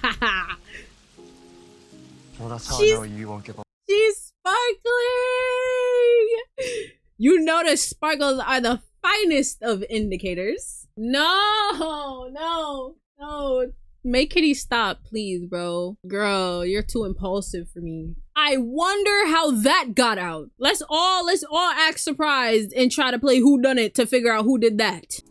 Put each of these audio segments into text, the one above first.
She's sparkling. You know the sparkles are the finest of indicators. No. Make Kitty stop, please, bro. Girl, you're too impulsive for me. I wonder how that got out. Let's all act surprised and try to play who done it to figure out who did that.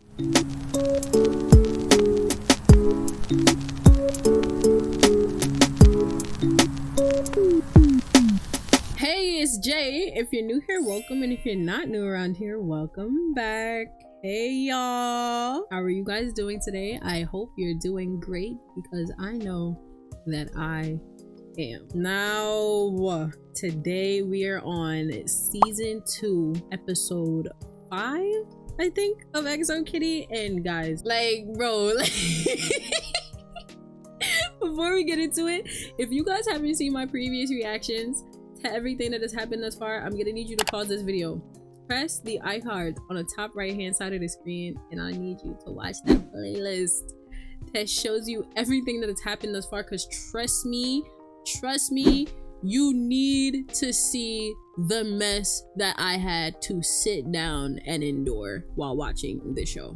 Hey, it's Jay. If you're new here, welcome, and if you're not new around here, welcome back. Hey y'all, how are you guys doing today? I hope you're doing great because I know that I am. Now, today we are on season 2, episode 5, I think, of XO Kitty. And guys, like, bro, like, before we get into it, if you guys haven't seen my previous reactions to everything that has happened thus far, I'm gonna need you to pause this video. Press the icon on the top right hand side of the screen, and I need you to watch that playlist that shows you everything that has happened thus far, because trust me, you need to see the mess that I had to sit down and endure while watching the show.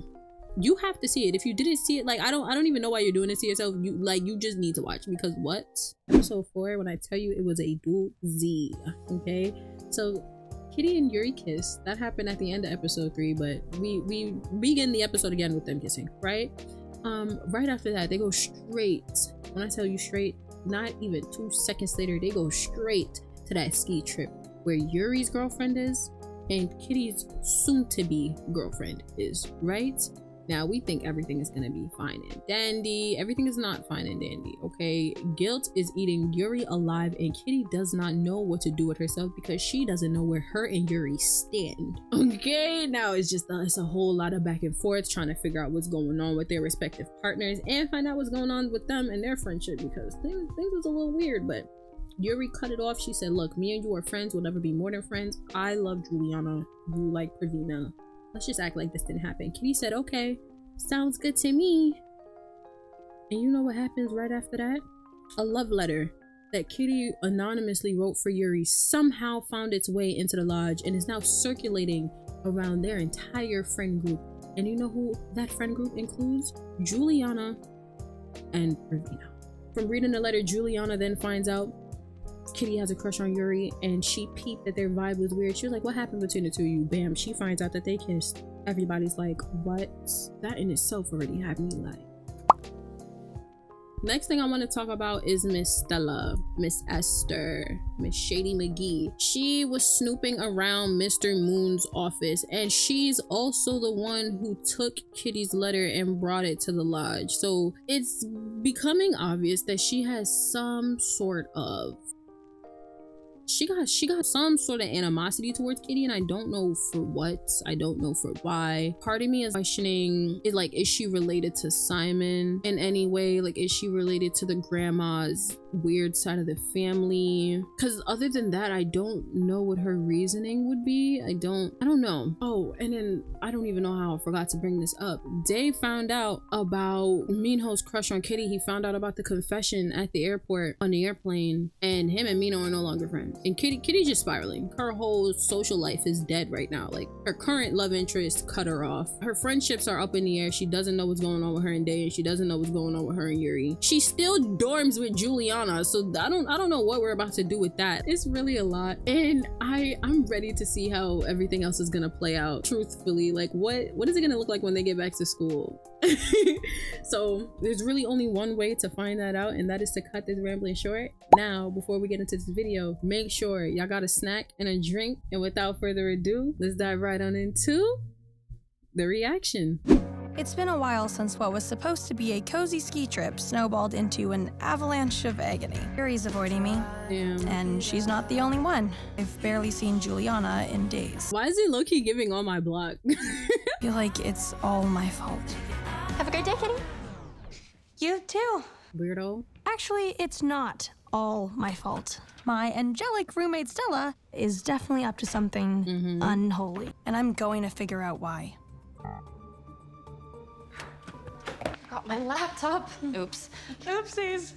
You have to see it. If you didn't see it, like, I don't even know why you're doing this to yourself. You just need to watch, because what? Episode 4, when I tell you, it was a doozy. Okay, so Kitty and Yuri kiss. That happened at the end of episode 3, but we begin the episode again with them kissing, right? Right after that, they go straight, when I tell you straight, not even 2 seconds later, they go straight to that ski trip where Yuri's girlfriend is and Kitty's soon-to-be girlfriend is, right? Now, we think everything is gonna be fine and dandy. Everything is not fine and dandy, okay? Guilt is eating Yuri alive, and Kitty does not know what to do with herself because she doesn't know where her and Yuri stand, okay? Now, it's a whole lot of back and forth trying to figure out what's going on with their respective partners and find out what's going on with them and their friendship, because things was a little weird. But Yuri cut it off. She said, look, me and you are friends. We'll never be more than friends. I love Juliana. You like Pravina. Let's just act like this didn't happen. Kitty said, okay, sounds good to me. And you know what happens right after that? A love letter that Kitty anonymously wrote for Yuri somehow found its way into the lodge and is now circulating around their entire friend group. And you know who that friend group includes? Juliana and Pravina. From reading the letter, Juliana then finds out Kitty has a crush on Yuri, and she peeped that their vibe was weird. She was like, what happened between the two of you? Bam, she finds out that they kissed. Everybody's like, what? That in itself already had me like. Next thing I want to talk about is Miss Stella, Miss Esther, Miss Shady McGee. She was snooping around Mr. Moon's office, and she's also the one who took Kitty's letter and brought it to the lodge. So it's becoming obvious that she has some sort of she got some sort of animosity towards Kitty, and I don't know for what. I don't know for why. Part of me is questioning, is she related to Simon in any way? Like, is she related to the grandma's weird side of the family? Because other than that, I don't know what her reasoning would be. I don't know. Oh, and then I don't even know how I forgot to bring this up. Dave found out about Minho's crush on Kitty. He found out about the confession at the airport on the airplane, and him and Minho are no longer friends. And Kitty's just spiraling. Her whole social life is dead right now. Like, her current love interest cut her off. Her friendships are up in the air. She doesn't know what's going on with her and Day, and she doesn't know what's going on with her and Yuri. She still dorms with Juliana, so I don't know what we're about to do with that. It's really a lot, and I'm ready to see how everything else is gonna play out. Truthfully, like, what is it gonna look like when they get back to school? So there's really only one way to find that out, and that is to cut this rambling short. Now, before we get into this video, make sure y'all got a snack and a drink, and without further ado, let's dive right on into the reaction. It's been a while since what was supposed to be a cozy ski trip snowballed into an avalanche of agony. Yuri's avoiding me, and she's not the only one. I've barely seen Juliana in days. Why is it low-key giving all my block? I feel like it's all my fault. Have a great day, Kitty. You too. Weirdo. Actually, it's not all my fault. My angelic roommate Stella is definitely up to something unholy, and I'm going to figure out why. Got My laptop. Oops. Oopsies.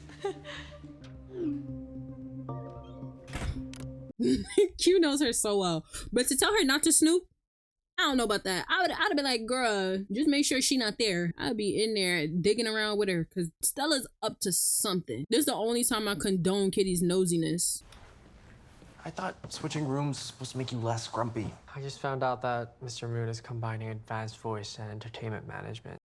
Q knows her so well, but to tell her not to snoop, I don't know about that. I'd have been like, girl, just make sure she not there. I'd be in there digging around with her because Stella's up to something. This is the only time I condone Kitty's nosiness. I thought switching rooms was supposed to make you less grumpy. I just found out that Mr. Moon is combining advanced voice and entertainment management.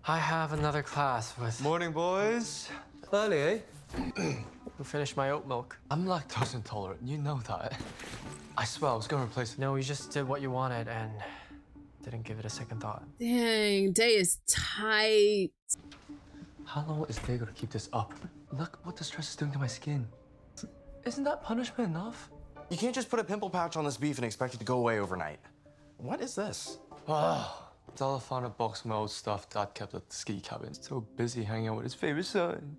I have another class with... Morning, boys. Early, eh? Who finished my oat milk? I'm lactose intolerant. You know that. I swear I was gonna replace it. No, you just did what you wanted and didn't give it a second thought. Dang, day is tight. How long is they gonna keep this up? Look what the stress is doing to my skin. Isn't that punishment enough? You can't just put a pimple patch on this beef and expect it to go away overnight. What is this? Stella found a box of my old stuff Dad kept at the ski cabin. So busy hanging out with his favorite son.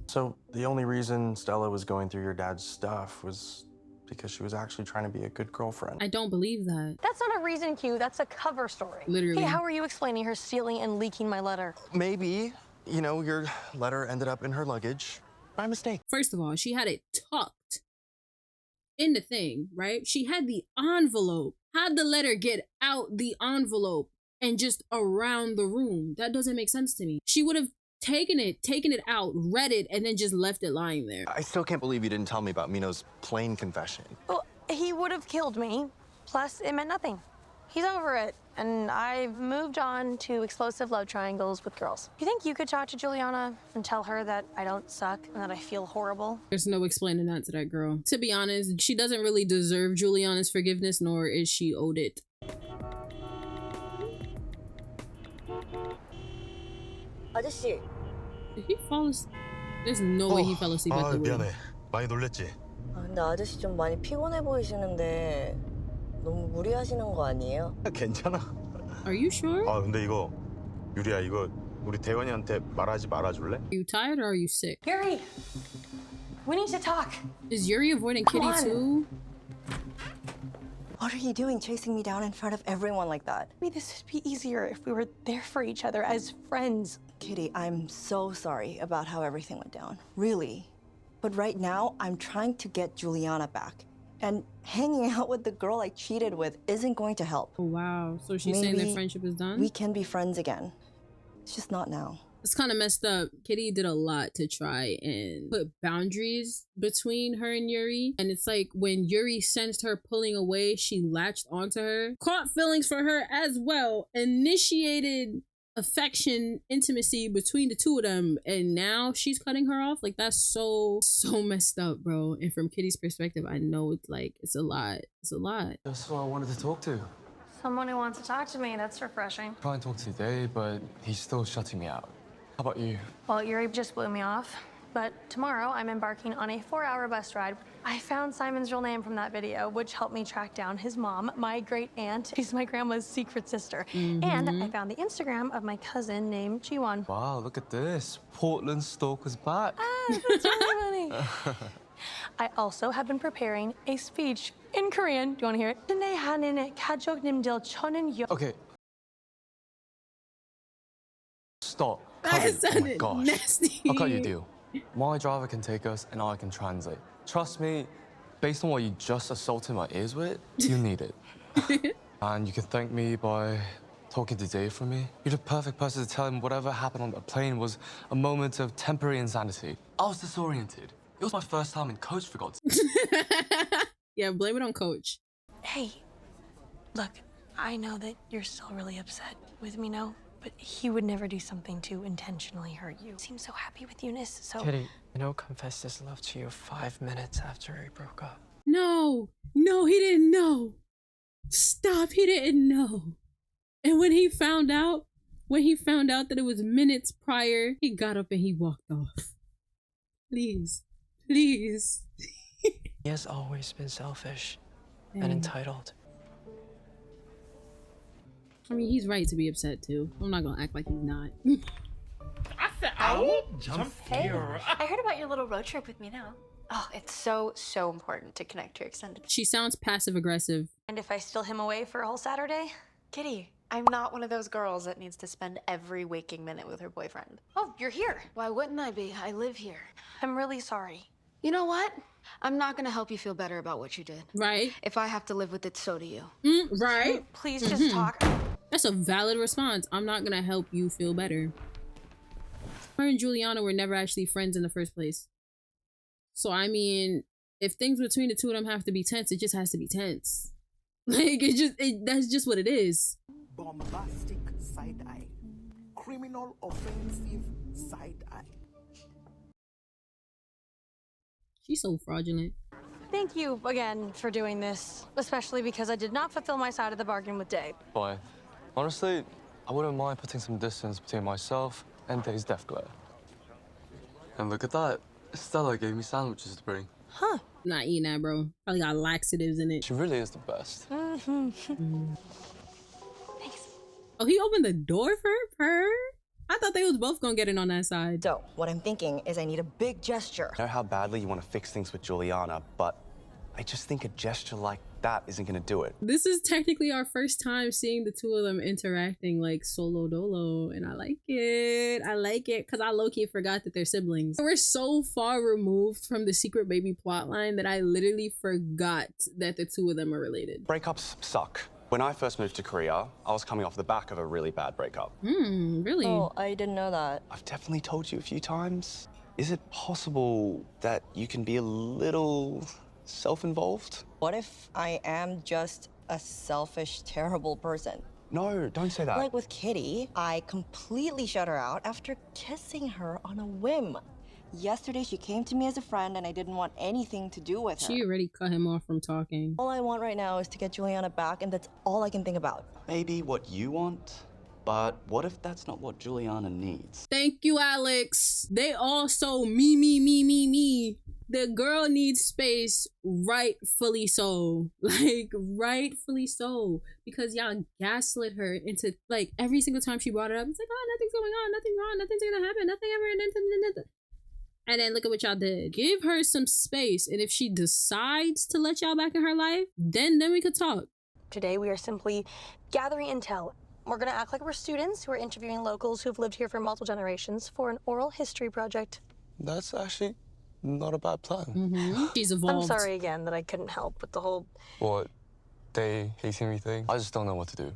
So the only reason Stella was going through your dad's stuff was because she was actually trying to be a good girlfriend. I don't believe that. That's not a reason, Q. That's a cover story. Literally. Hey, how are you explaining her stealing and leaking my letter? Maybe, you know, your letter ended up in her luggage by mistake. First of all, she had it tucked in the thing, right? She had the envelope. How'd the letter get out the envelope and just around the room? That doesn't make sense to me. She would have taken it out, read it, and then just left it lying there. I still can't believe you didn't tell me about Mino's plane confession. Well, he would have killed me. Plus, it meant nothing. He's over it, and I've moved on to explosive love triangles with girls. You think you could talk to Juliana and tell her that I don't suck and that I feel horrible? There's no explaining that to that girl. To be honest, she doesn't really deserve Juliana's forgiveness, nor is she owed it. 아저씨. Did he fall asleep? There's no way he fell asleep at the wheel. 미안해. 많이 놀랬지? 근데 아저씨 좀 많이 피곤해 보이시는데 너무 무리하시는 거 아니에요? 괜찮아. Are you sure? 근데 이거 유리야 이거 우리 대원이한테 말하지 말아줄래? Are you tired or are you sick? Yuri, we need to talk. Is Yuri avoiding Kitty too? What are you doing chasing me down in front of everyone like that? Maybe this would be easier if we were there for each other as friends. Kitty, I'm so sorry about how everything went down. Really. But right now, I'm trying to get Juliana back. And hanging out with the girl I cheated with isn't going to help. Oh, wow. So she's saying their friendship is done? We can be friends again. It's just not now. It's kind of messed up. Kitty did a lot to try and put boundaries between her and Yuri. And it's like when Yuri sensed her pulling away, she latched onto her, caught feelings for her as well, initiated affection, intimacy between the two of them, and now she's cutting her off. Like, that's so messed up, bro. And from Kitty's perspective, I know it's like it's a lot. That's who I wanted to talk to. Someone who wants to talk to me, that's refreshing. Trying to talk today, but he's still shutting me out. How about you? Well, Yuri just blew me off. But tomorrow, I'm embarking on a 4-hour bus ride. I found Simon's real name from that video, which helped me track down his mom, my great aunt. She's my grandma's secret sister. And I found the Instagram of my cousin named Jiwon. Wow, look at this. Portland stalker's back. That's really funny. I also have been preparing a speech in Korean. Do you want to hear it? Okay. Stop. That Cut it. Oh my sounded gosh. nasty. I'll cut you a deal. My driver can take us and I can translate. Trust me, based on what you just assaulted my ears with, you need it. And you can thank me by talking to Dave for me. You're the perfect person to tell him whatever happened on the plane was a moment of temporary insanity. I was disoriented. It was my first time in coach, for God's sake. Yeah, blame it on Coach. Hey, look, I know that you're still really upset with me now, but he would never do something to intentionally hurt you. Seems so happy with Eunice, so... Kitty, confessed his love to you 5 minutes after we broke up. No, he didn't know. Stop, he didn't know. And when he found out that it was minutes prior, he got up and he walked off. Please. He has always been selfish and entitled. I mean, he's right to be upset too. I'm not gonna act like he's not. I said, I won't jump here. I heard about your little road trip with me now. Oh, it's so important to connect to your extended. She sounds passive aggressive. And if I steal him away for a whole Saturday? Kitty, I'm not one of those girls that needs to spend every waking minute with her boyfriend. Oh, you're here. Why wouldn't I be? I live here. I'm really sorry. You know what? I'm not gonna help you feel better about what you did. Right. If I have to live with it, so do you. Right. Please just talk. That's a valid response. I'm not gonna help you feel better. Her and Juliana were never actually friends in the first place. So, I mean, if things between the two of them have to be tense, it just has to be tense. Like, that's just what it is. Bombastic side eye. Criminal offensive side eye. She's so fraudulent. Thank you again for doing this, especially because I did not fulfill my side of the bargain with Dave. Bye. Honestly, I wouldn't mind putting some distance between myself and Dave's death glare. And look at that. Stella gave me sandwiches to bring. Huh. Not eating that, bro. Probably got laxatives in it. She really is the best. Thanks. Oh, he opened the door for her? I thought they was both gonna get in on that side. So, what I'm thinking is I need a big gesture. I know how badly you want to fix things with Juliana, but I just think a gesture like that isn't going to do it. This is technically our first time seeing the two of them interacting like solo dolo, and I like it. I like it because I low-key forgot that they're siblings. We're so far removed from the secret baby plotline that I literally forgot that the two of them are related. Breakups suck. When I first moved to Korea, I was coming off the back of a really bad breakup. Really? Oh, I didn't know that. I've definitely told you a few times. Is it possible that you can be a little self-involved? What if I am just a selfish, terrible person? No, don't say that. Like with Kitty, I completely shut her out after kissing her on a whim. Yesterday, she came to me as a friend and I didn't want anything to do with her. She already cut him off from talking. All I want right now is to get Juliana back, and that's all I can think about. Maybe what you want, but what if that's not what Juliana needs? Thank you, Alex. They all so me. The girl needs space, rightfully so. Like, rightfully so. Because y'all gaslit her into, like, every single time she brought it up, it's like, oh, nothing's going on, nothing's wrong, nothing's gonna happen, nothing ever, and then look at what y'all did. Give her some space, and if she decides to let y'all back in her life, then we could talk. Today we are simply gathering intel. We're gonna act like we're students who are interviewing locals who've lived here for multiple generations for an oral history project. That's actually not a bad plan. She's evolved. I'm sorry again that I couldn't help with the whole... What, they hating me thing? I just don't know what to do.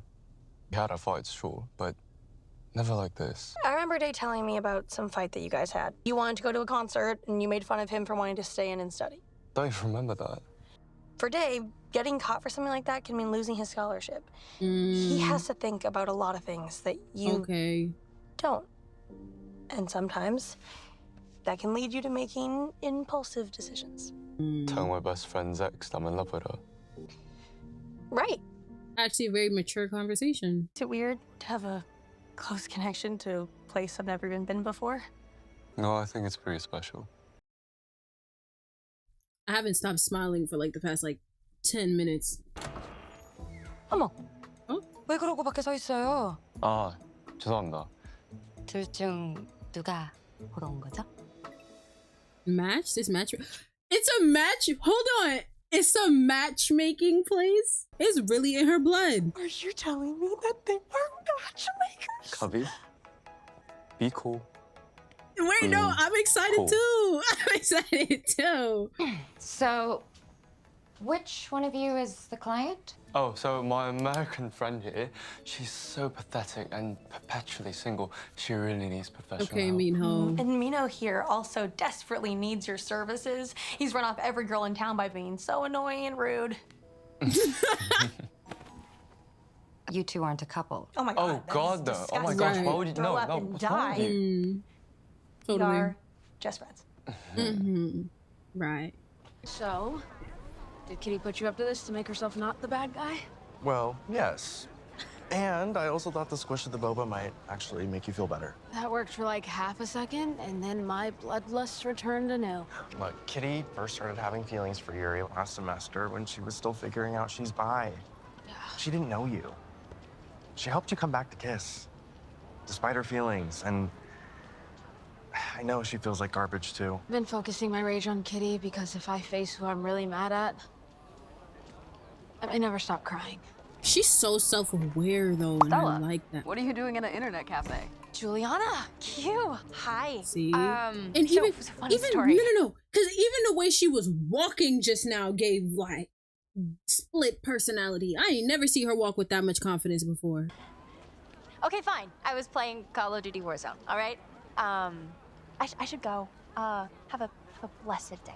We had our fights, sure, but never like this. I remember Day telling me about some fight that you guys had. You wanted to go to a concert, and you made fun of him for wanting to stay in and study. Don't even remember that. For Day, getting caught for something like that can mean losing his scholarship. He has to think about a lot of things that you don't. And sometimes that can lead you to making impulsive decisions. Tell my best friend's ex I'm in love with her. Right. Actually, a very mature conversation. Is it weird to have a close connection to a place I've never even been before? No, I think it's pretty special. I haven't stopped smiling for like the past like 10 minutes. 어머. 어? 왜 그러고 밖에 서 있어요? 아, 죄송합니다. 둘 중 누가 보러 온 거죠? Match? This match? It's a match? Hold on. It's a matchmaking place? It's really in her blood. Are you telling me that they are matchmakers? Cubby, be cool. Wait, no, I'm excited too. I'm excited too. So, which one of you is the client? Oh, so my American friend here, she's so pathetic and perpetually single. She really needs professional Okay, help. Minho. And Minho here also desperately needs your services. He's run off every girl in town by being so annoying and rude. You two aren't a couple. Oh my god. Oh god, though. Oh my gosh, why would you? Throw No, up no. and What's wrong with you? We Totally. are just friends. Right. So, did Kitty put you up to this to make herself not the bad guy? Well, yes. And I also thought the squish of the boba might actually make you feel better. That worked for like half a second, and then my bloodlust returned anew. Look, Kitty first started having feelings for Yuri last semester when she was still figuring out she's bi. She didn't know you. She helped you come back to kiss, despite her feelings, and I know she feels like garbage too. I've been focusing my rage on Kitty because if I face who I'm really mad at, I may never stop crying. She's so self-aware though, and Stella, I like that. what are you doing in an internet cafe? Juliana, Q, hi. See? And And so, even, it was a funny even story. no, because even the way she was walking just now gave like split personality. I ain't never see her walk with that much confidence before. Okay, fine. I was playing Call of Duty Warzone. All right. I should go. Have a blessed day.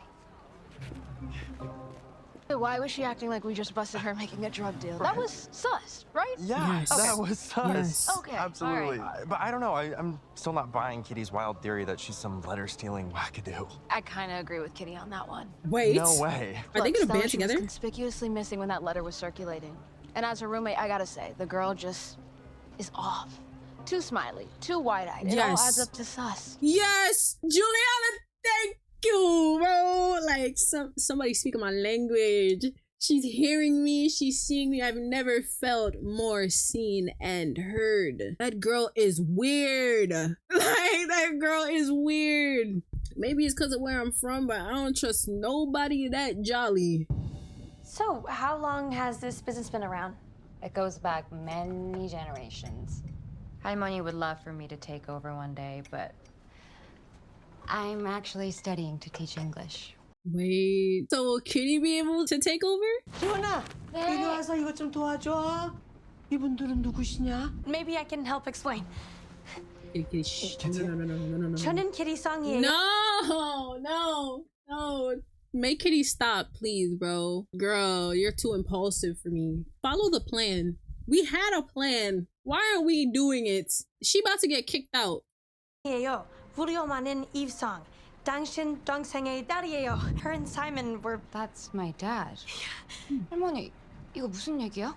Why was she acting like we just busted her making a drug deal? That was sus, right? Yeah, Yes. that was sus. Yes. Okay, Absolutely. all right. But I don't know. I'm still not buying Kitty's wild theory that she's some letter-stealing wackadoo. I kind of agree with Kitty on that one. Wait. No way. Are they Look, gonna Stella, band she was together? conspicuously missing when that letter was circulating. And as her roommate, I gotta say, the girl just is off. Too smiley, too wide-eyed. It all Yes. adds up to sus. Yes, Juliana, thank you, bro. Like somebody speaking my language. She's hearing me. She's seeing me. I've never felt more seen and heard. That girl is weird. Like that girl is weird. Maybe it's because of where I'm from, but I don't trust nobody that jolly. So, how long has this business been around? It goes back many generations. Harmony would love for me to take over one day, but I'm actually studying to teach English. Wait, so will Kitty be able to take over? 주원아, 이리 와서 이것 좀 도와줘. 이분들은 누구시냐? Maybe I can help explain. Kitty, shh. No. 저는 Kitty 성이에요. No. Make Kitty stop, please, bro. Girl, you're too impulsive for me. Follow the plan. We had a plan. Why are we doing it? She about to get kicked out. 예요. 우리 엄마는 이브성. 당신 동생의 딸이에요. Her and Simon were. That's my dad. 할머니, 이거 무슨 얘기야?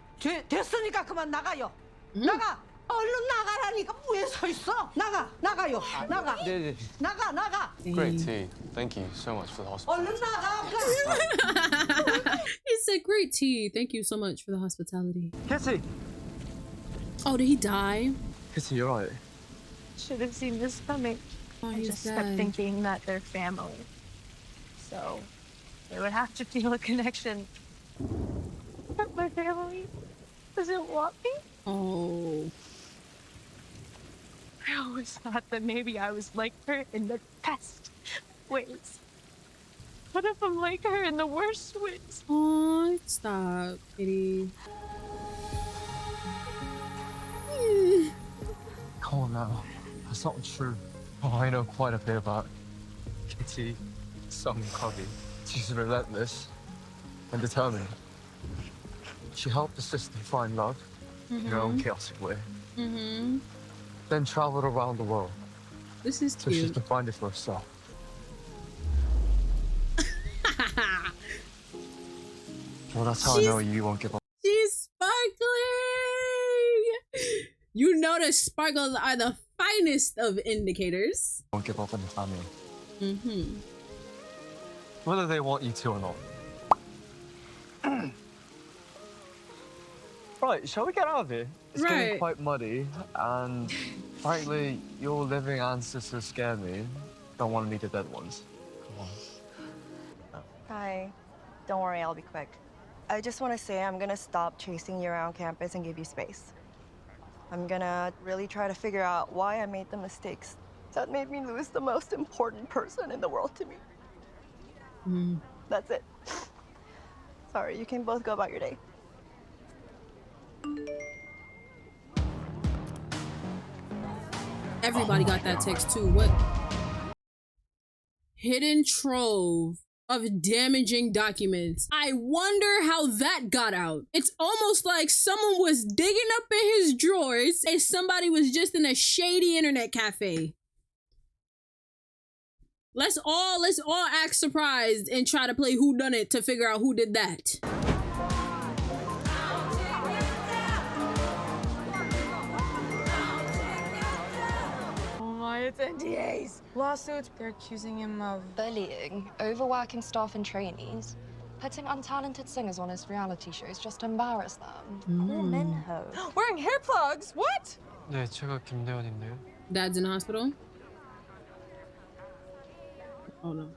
됐으니까 그만 나가요. 나가. 얼른 나가라니까 왜 서 있어? 나가요. 나가. 네. 나가. Great tea. Thank you so much for the hospital. 얼른 나가. He said, great tea. Thank you so much for the hospitality. Kitty! Oh, did he die? Kitty, you're right. Should have seen this coming. Oh, I he's just dead. kept thinking that they're family. So, they would have to feel a connection. But my family doesn't want me. Oh. I always thought that maybe I was like her in the best ways. What if I'm like her in the worst ways? Oh, stop, Kitty. Come on now. That's not true. Oh, I know quite a bit about Kitty, some Coggy. She's relentless and determined. She helped her sister find love in her own chaotic way. Then traveled around the world. This is so she cute. can find it for herself. Well, that's how I know you won't give up. She's sparkling. You know the sparkles are the finest of indicators. Won't give up on the family. Mm-hmm. Whether they want you to or not. Right, shall we get out of here? It's getting quite muddy, and frankly, your living ancestors scare me. Don't want to meet the dead ones. Come on. Hi. Don't worry, I'll be quick. I just want to say I'm gonna stop chasing you around campus and give you space. I'm gonna really try to figure out why I made the mistakes that made me lose the most important person in the world to me. That's it. Sorry, you can both go about your day. Everybody got that text too. What? Hidden trove of damaging documents. I wonder how that got out. It's almost like someone was digging up in his drawers and somebody was just in a shady internet cafe. Let's all act surprised and try to play whodunit to figure out who did that. It's NDAs. Lawsuits. They're accusing him of bullying, overworking staff and trainees, putting untalented singers on his reality shows just to embarrass them. Poor Minho. Wearing hair plugs? What? 네, 제가 김대원인데요. Dad's in the hospital? Oh no.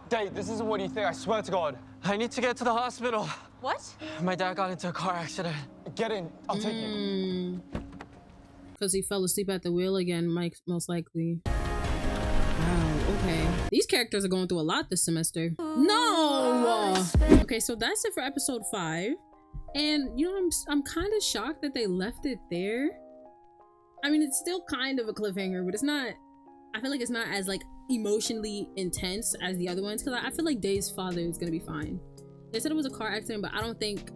Dave, this isn't what you think, I swear to God. I need to get to the hospital. What? My dad got into a car accident. Get in. I'll take you. Because he fell asleep at the wheel again, Mike, most likely. Wow, okay. These characters are going through a lot this semester. No! Okay, so that's it for episode 5. And, you know, I'm kind of shocked that they left it there. I mean, it's still kind of a cliffhanger, but it's not... I feel like it's not as, like, emotionally intense as the other ones. Because I feel like Dae's father is going to be fine. They said it was a car accident, but I don't think...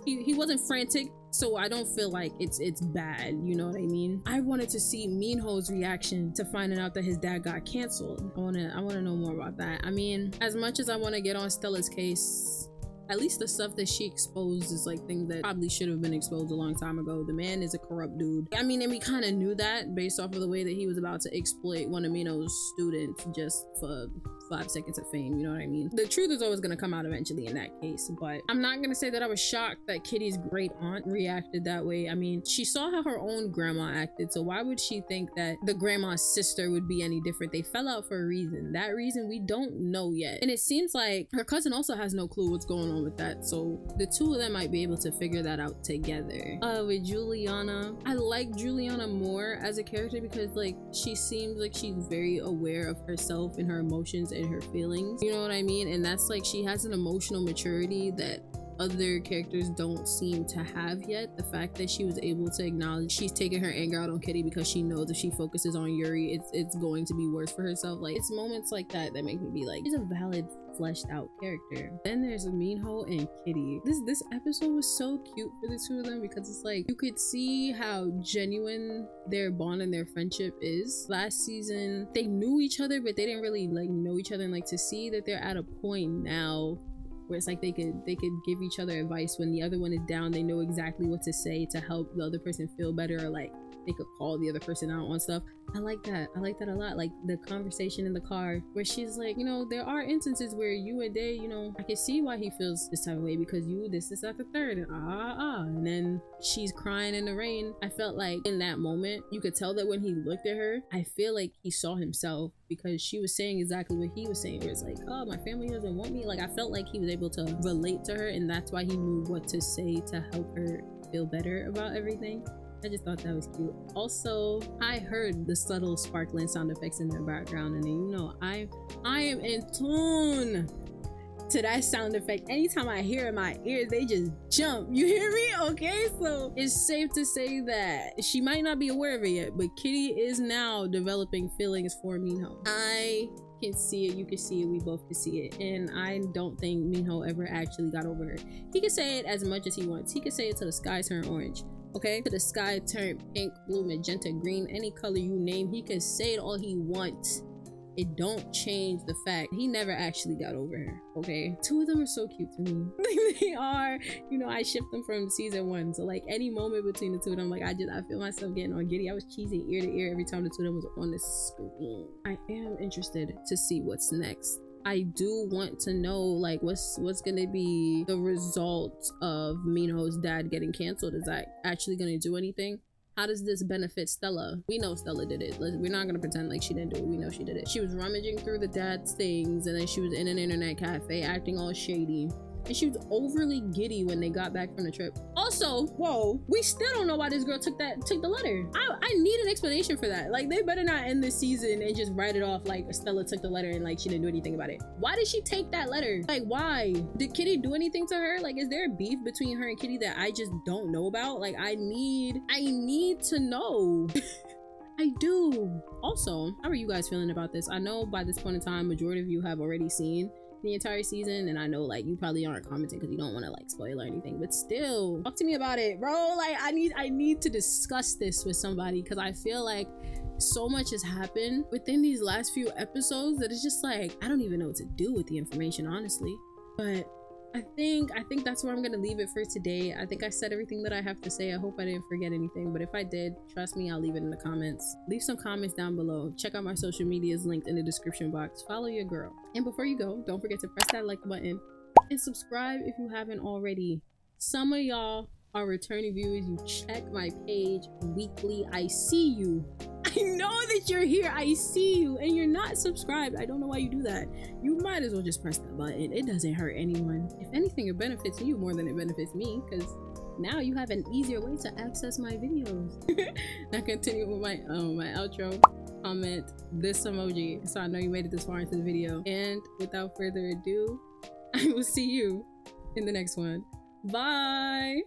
He wasn't frantic. So I don't feel like it's bad, you know what I mean? I wanted to see Minho's reaction to finding out that his dad got canceled. I wanna know more about that. I mean, as much as I want to get on Stella's case, at least the stuff that she exposed is like things that probably should have been exposed a long time ago. The man is a corrupt dude. I mean, and we kind of knew that based off of the way that he was about to exploit one of Minho's students just for 5 seconds of fame, you know what I mean? The truth is always going to come out eventually in that case, but I'm not going to say that I was shocked that Kitty's great aunt reacted that way. I mean, she saw how her own grandma acted, so why would she think that the grandma's sister would be any different? They fell out for a reason. That reason we don't know yet. And it seems like her cousin also has no clue what's going on with that, so the two of them might be able to figure that out together. With Juliana, I like Juliana more as a character because like she seems like she's very aware of herself and her emotions and her feelings, you know what I mean? And that's like she has an emotional maturity that other characters don't seem to have yet. The fact that she was able to acknowledge she's taking her anger out on Kitty because she knows if she focuses on Yuri it's going to be worse for herself. Like, it's moments like that that make me be like, she's a valid, fleshed out character. Then there's Minho and Kitty. This episode was so cute for the two of them because it's like you could see how genuine their bond and their friendship is. Last season they knew each other but they didn't really like know each other, and like to see that they're at a point now where it's like they could give each other advice when the other one is down. They know exactly what to say to help the other person feel better, or like they could call the other person out on stuff. I like that a lot. Like the conversation in the car where she's like, you know, there are instances where you and Dae, you know, I can see why he feels this type of way because you this that the third, and and then she's crying in the rain. I felt like in that moment you could tell that when he looked at her, I feel like he saw himself because she was saying exactly what he was saying, where it's like, oh, my family doesn't want me. Like, I felt like he was able to relate to her, and that's why he knew what to say to help her feel better about everything. I just thought that was cute. Also, I heard the subtle sparkling sound effects in the background, and you know, I am in tune to that sound effect. Anytime I hear it in my ears, they just jump. You hear me? Okay, so it's safe to say that she might not be aware of it yet, but Kitty is now developing feelings for Minho. I can see it, you can see it, we both can see it, and I don't think Minho ever actually got over her. He can say it as much as he wants. He can say it till the sky turn orange. Okay, to the sky turn pink, blue, magenta, green, any color you name. He can say it all he wants. It don't change the fact he never actually got over her. Okay, two of them are so cute to me. They are, you know, I shipped them from season 1, so like any moment between the two of them, like I feel myself getting on giddy. I was cheesing ear to ear every time the two of them was on the screen. I am interested to see what's next. I do want to know like what's gonna be the result of Minho's dad getting canceled. Is that actually gonna do anything? How does this benefit Stella? We know Stella did it. We're not gonna pretend like she didn't do it. We know she did it. She was rummaging through the dad's things, and then she was in an internet cafe acting all shady. And she was overly giddy when they got back from the trip. Also, whoa, we still don't know why this girl took the letter. I need an explanation for that. Like, they better not end this season and just write it off like Stella took the letter and like she didn't do anything about it. Why did she take that letter? Like, why? Did Kitty do anything to her? Like, is there a beef between her and Kitty that I just don't know about? Like, I need to know. I do. Also, how are you guys feeling about this? I know by this point in time, majority of you have already seen the entire season, and I know like you probably aren't commenting because you don't want to like spoil or anything, but still talk to me about it, bro. Like I need to discuss this with somebody because I feel like so much has happened within these last few episodes that it's just like I don't even know what to do with the information, honestly. But I think that's where I'm gonna leave it for today. I think I said everything that I have to say. I hope I didn't forget anything, but if I did, trust me, I'll leave it in the comments. Leave some comments down below. Check out my social medias linked in the description box. Follow your girl. And before you go, don't forget to press that like button and subscribe if you haven't already. Some of y'all are returning viewers. You check my page weekly. I see you. I know that that you're here. I see you and you're not subscribed. I don't know why you do that. You might as well just press the button. It doesn't hurt anyone. If anything, it benefits you more than it benefits me, because now you have an easier way to access my videos. Now continue with my my outro. Comment this emoji so I know you made it this far into the video. And without further ado, I will see you in the next one. Bye.